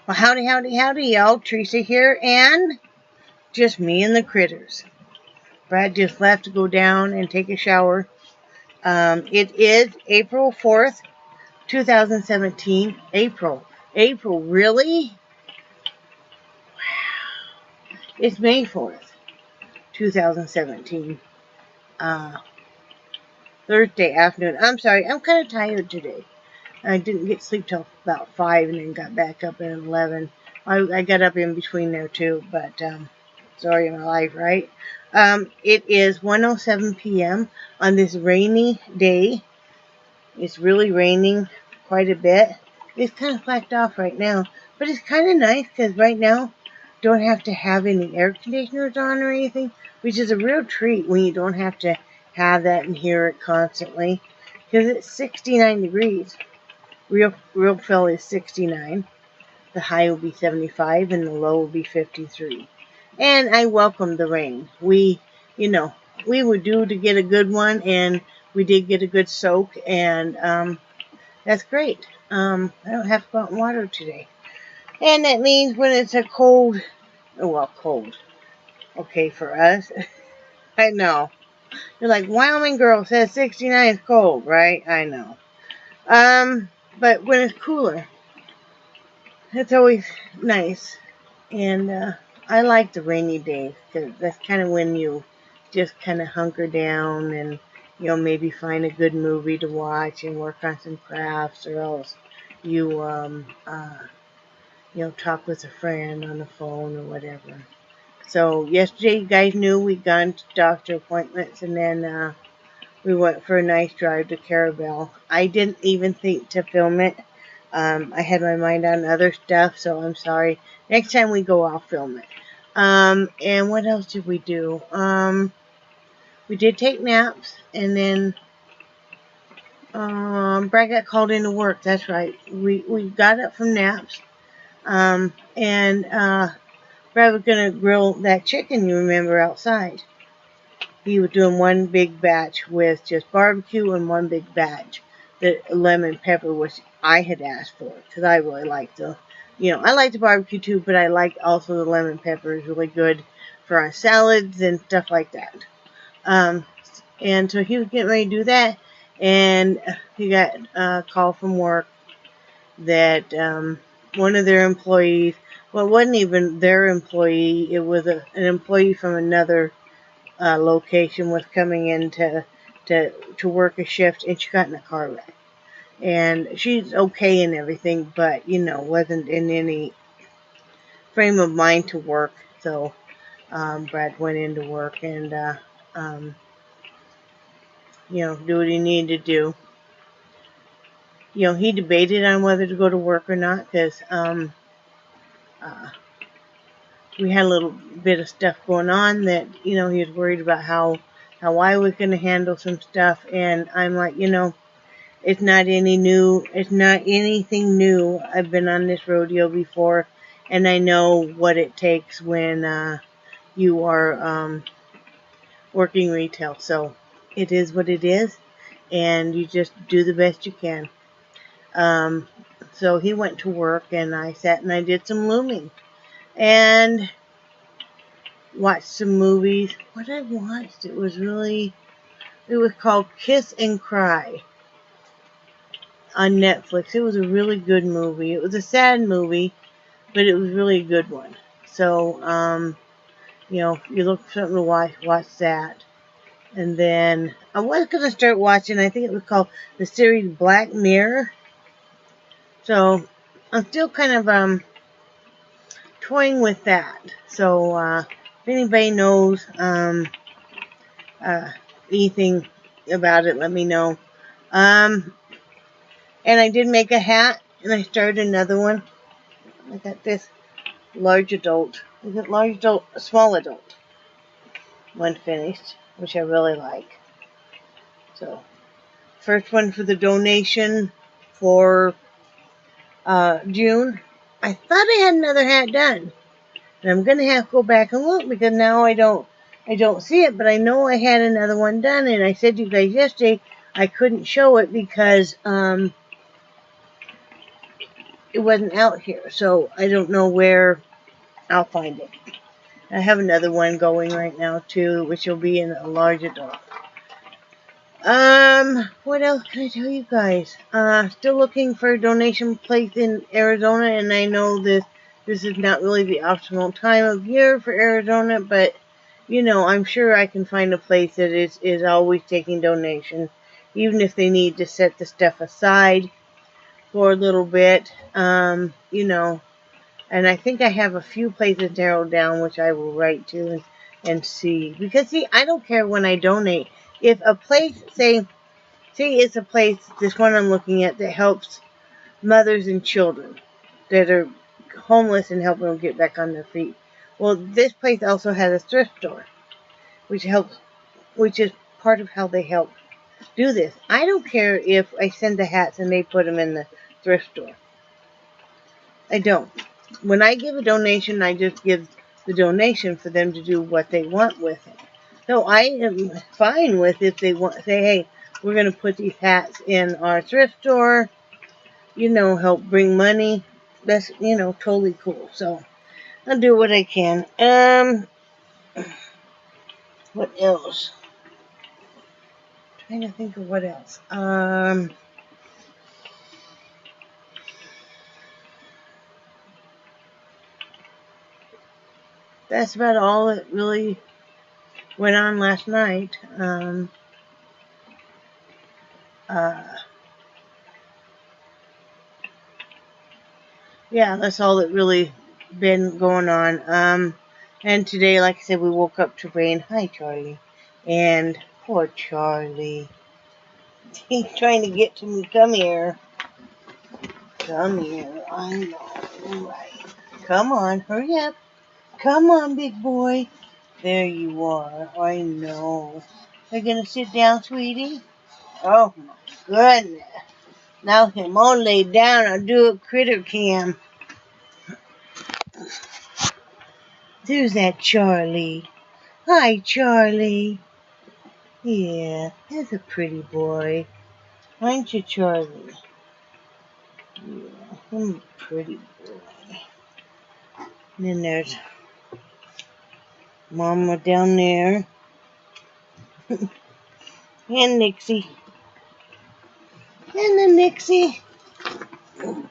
Well, howdy, y'all. Teresa here, and just me and the critters. Brad just left to go down and take a shower. It is April 4th, 2017. April, really? Wow. It's May 4th, 2017. Thursday afternoon. I'm sorry, I'm kind of tired today. I didn't get sleep till about 5 and then got back up at 11. I got up in between there too, but story of my life, right? It is 1:07 p.m. on this rainy day. It's really raining quite a bit. It's kind of flacked off right now, but it's kind of nice because right now don't have to have any air conditioners on or anything, which is a real treat when you don't have to have that and hear it constantly, because it's 69 degrees. Real feel is 69. The high will be 75 and the low will be 53. And I welcome the rain. We were due to get a good one, and we did get a good soak, and that's great. I don't have to go out and water today. And that means when it's a cold, okay for us. I know. You're like, Wyoming girl says 69 is cold, right? I know. But when it's cooler, it's always nice. And I like the rainy days because that's kind of when you just kind of hunker down and, maybe find a good movie to watch and work on some crafts, or else you, talk with a friend on the phone or whatever. So yesterday, you guys knew we'd gone to doctor appointments, and then we went for a nice drive to Carabel. I didn't even think to film it. I had my mind on other stuff, so I'm sorry. Next time we go, I'll film it. And what else did we do? We did take naps, and then Brad got called into work. That's right. We got up from naps, and Brad was going to grill that chicken, you remember, outside. He was doing one big batch with just barbecue and one big batch the lemon pepper, which I had asked for, because I really like I like the barbecue too, but I like also the lemon pepper is really good for our salads and stuff like that. And so he was getting ready to do that, and he got a call from work that one of their employees, well, it wasn't even their employee, it was an employee from another location, was coming in to work a shift, and she got in a car wreck. And she's okay and everything, but, wasn't in any frame of mind to work. So Brad went into work and, do what he needed to do. He debated on whether to go to work or not, because we had a little bit of stuff going on that, he was worried about how I was going to handle some stuff. And I'm like, it's not anything new. I've been on this rodeo before, and I know what it takes when you are working retail. So it is what it is, and you just do the best you can. So he went to work, and I sat and I did some looming and watched some movies. What I watched, it was called Kiss and Cry on Netflix. It was a really good movie. It was a sad movie, but it was really a good one. So, you look for something to watch that. And then I was going to start watching, I think it was called the series Black Mirror. So I'm still kind of toying with that. So if anybody knows anything about it, let me know. And I did make a hat, and I started another one. I got this large adult. Is it large adult? Small adult. One finished, which I really like. So, first one for the donation for June. I thought I had another hat done, and I'm gonna have to go back and look, because now I don't see it, but I know I had another one done, and I said to you guys yesterday I couldn't show it because it wasn't out here, so I don't know where I'll find it. I have another one going right now too, which will be in a large adult. What else can I tell you guys? Still looking for a donation place in Arizona, and I know this is not really the optimal time of year for Arizona, but you know, I'm sure I can find a place that is always taking donations, even if they need to set the stuff aside for a little bit. You know, and I think I have a few places narrowed down, which I will write to and see. Because see, I don't care when I donate. If a place, say it's a place, this one I'm looking at, that helps mothers and children that are homeless and helping them get back on their feet. Well, this place also has a thrift store, which is part of how they help do this. I don't care if I send the hats and they put them in the thrift store. I don't. When I give a donation, I just give the donation for them to do what they want with it. So I am fine with if they want say, hey, we're going to put these hats in our thrift store, you know, help bring money. That's, you know, totally cool. So I'll do what I can. What else? I'm trying to think of what else. That's about all that really went on last night. Yeah, that's all that really been going on. And today, like I said, we woke up to rain. Hi, Charlie. And poor Charlie. He's trying to get to me. Come here. Come here. I know. Right. Come on. Hurry up. Come on, big boy. There you are. I know. Are you going to sit down, sweetie? Oh, my goodness. Now him all laid down. I'll do a critter cam. Who's that Charlie? Hi, Charlie. Yeah, that's a pretty boy. Aren't you, Charlie? Yeah, I'm a pretty boy. And then there's Mama down there. And Nixie. And the Nixie. So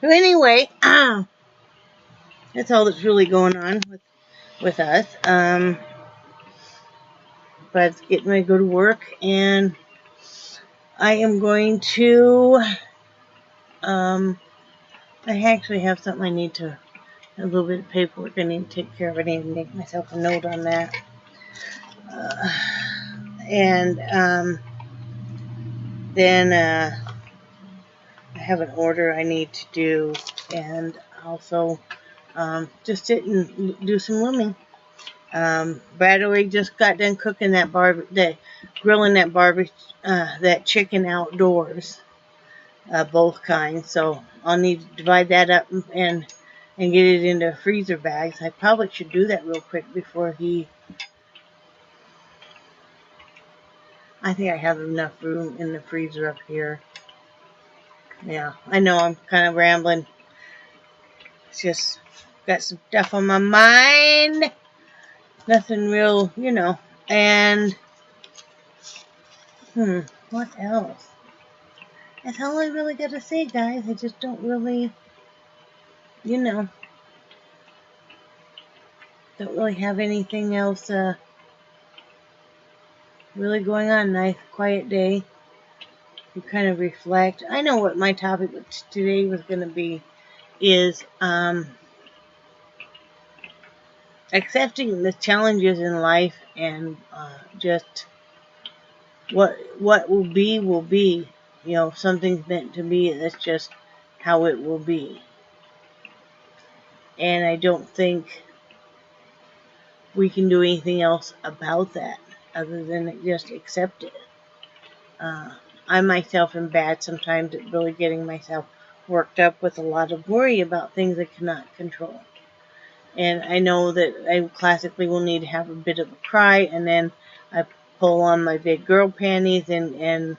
anyway, that's all that's really going on with us. But it's getting ready to go to work, and I am going to, I actually have something I need to, a little bit of paperwork I need to take care of. I need to make myself a note on that. And then I have an order I need to do, and also just sit and do some looming. Brad already just got done cooking grilling that chicken outdoors, both kinds. So I'll need to divide that up and get it into freezer bags. I probably should do that real quick before I think I have enough room in the freezer up here. Yeah, I know I'm kind of rambling. It's just got some stuff on my mind. Nothing real, you know. And, what else? That's all I really got to say, guys. I just don't really, don't really have anything else really going on. Nice, quiet day. You kind of reflect. I know what my topic today was going to be is accepting the challenges in life and just what will be will be. You know, something's meant to be. That's just how it will be. And I don't think we can do anything else about that other than just accept it. I myself am bad sometimes at really getting myself worked up with a lot of worry about things I cannot control. And I know that I classically will need to have a bit of a cry, and then I pull on my big girl panties and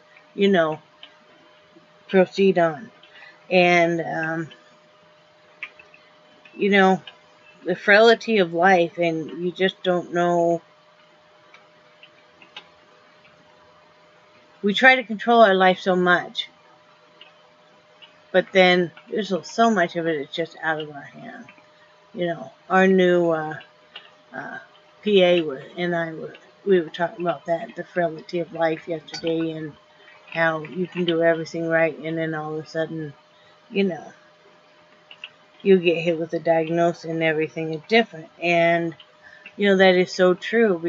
proceed on. And, you know, the frailty of life, and you just don't know. We try to control our life so much, but then there's so much of it is just out of our hand. You know, our new PA we were talking about that, the frailty of life yesterday, and how you can do everything right, and then all of a sudden, you know, you get hit with a diagnosis and everything is different. And, you know, that is so true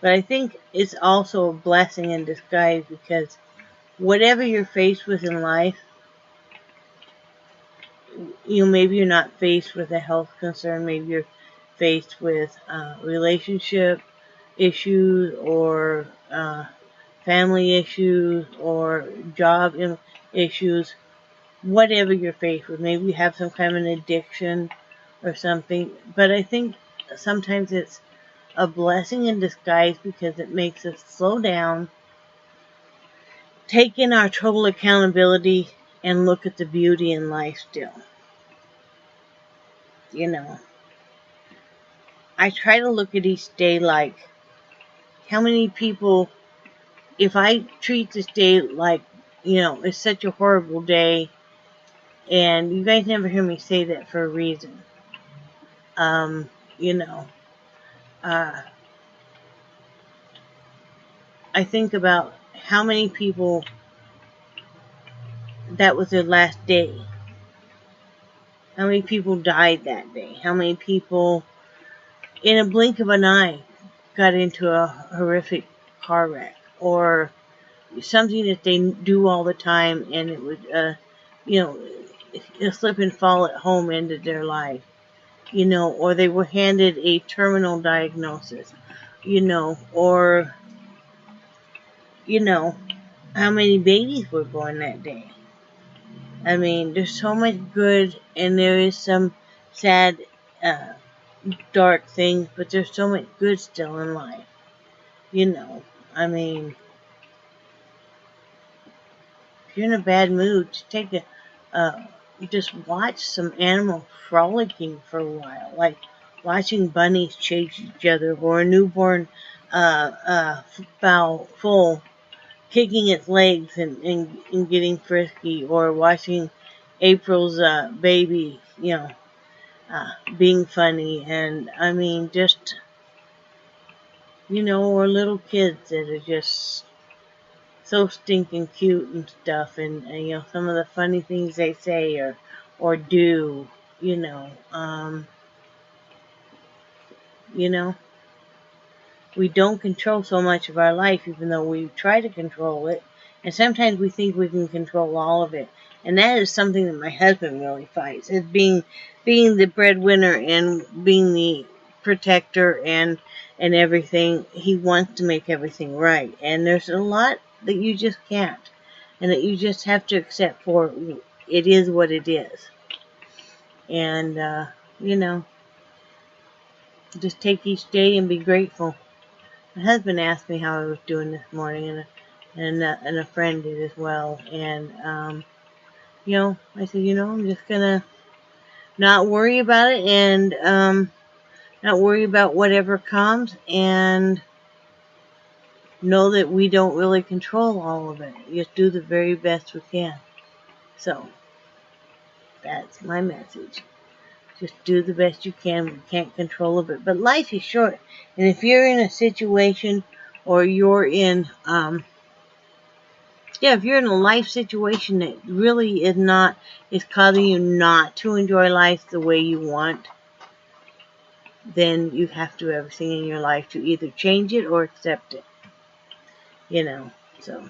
but I think it's also a blessing in disguise, because whatever you're faced with in life, you know, maybe you're not faced with a health concern, maybe you're faced with relationship issues, or family issues, or job issues, whatever you're faced with. Maybe you have some kind of an addiction or something. But I think sometimes it's a blessing in disguise, because it makes us slow down, take in our total accountability, and look at the beauty in life still. You know, I try to look at each day like, how many people, if I treat this day like, you know, it's such a horrible day, and you guys never hear me say that for a reason. You know, uh, I think about how many people that was their last day. How many people died that day? How many people, in a blink of an eye, got into a horrific car wreck, or something that they do all the time, and it would, you know, a slip and fall at home ended their life, you know, or they were handed a terminal diagnosis, you know, or, you know, how many babies were born that day. I mean, there's so much good, and there is some sad, uh, dark things, but there's so much good still in life. You know, I mean, if you're in a bad mood, just watch some animals frolicking for a while, like watching bunnies chase each other, or a newborn foal kicking its legs and getting frisky, or watching April's baby, you know, being funny. And I mean, just, you know, or little kids that are just so stinking cute and stuff, and you know, some of the funny things they say or do, you know, you know, we don't control so much of our life, even though we try to control it, and sometimes we think we can control all of it. And that is something that my husband really fights, is being the breadwinner and being the protector and everything. He wants to make everything right, and there's a lot that you just can't, and that you just have to accept, for it is what it is. And you know, just take each day and be grateful. My husband asked me how I was doing this morning, and a friend did as well. And you know, I said, you know, I'm just gonna not worry about it, and not worry about whatever comes, and know that we don't really control all of it. Just do the very best we can. So that's my message. Just do the best you can. We can't control it, but life is short, and if you're in a situation, or you're in if you're in a life situation that really is causing you not to enjoy life the way you want, then you have to do everything in your life to either change it or accept it. You know, so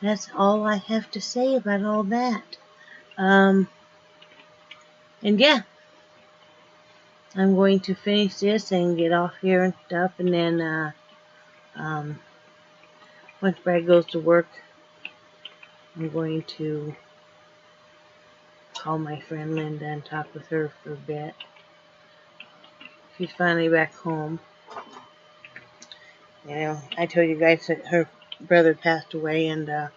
that's all I have to say about all that. And yeah, I'm going to finish this and get off here and stuff, and then once Brad goes to work, I'm going to call my friend Linda and talk with her for a bit. She's finally back home. You know, I told you guys that her brother passed away, and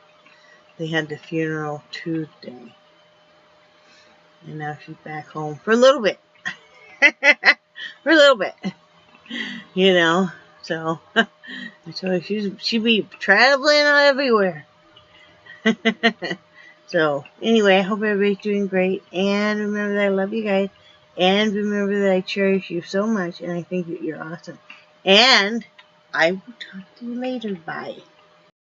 They had the funeral Tuesday. And now she's back home for a little bit. For a little bit. You know. So, I told her she'd be traveling everywhere. So, anyway, I hope everybody's doing great. And remember that I love you guys. And remember that I cherish you so much. And I think that you're awesome. And I will talk to you later. Bye.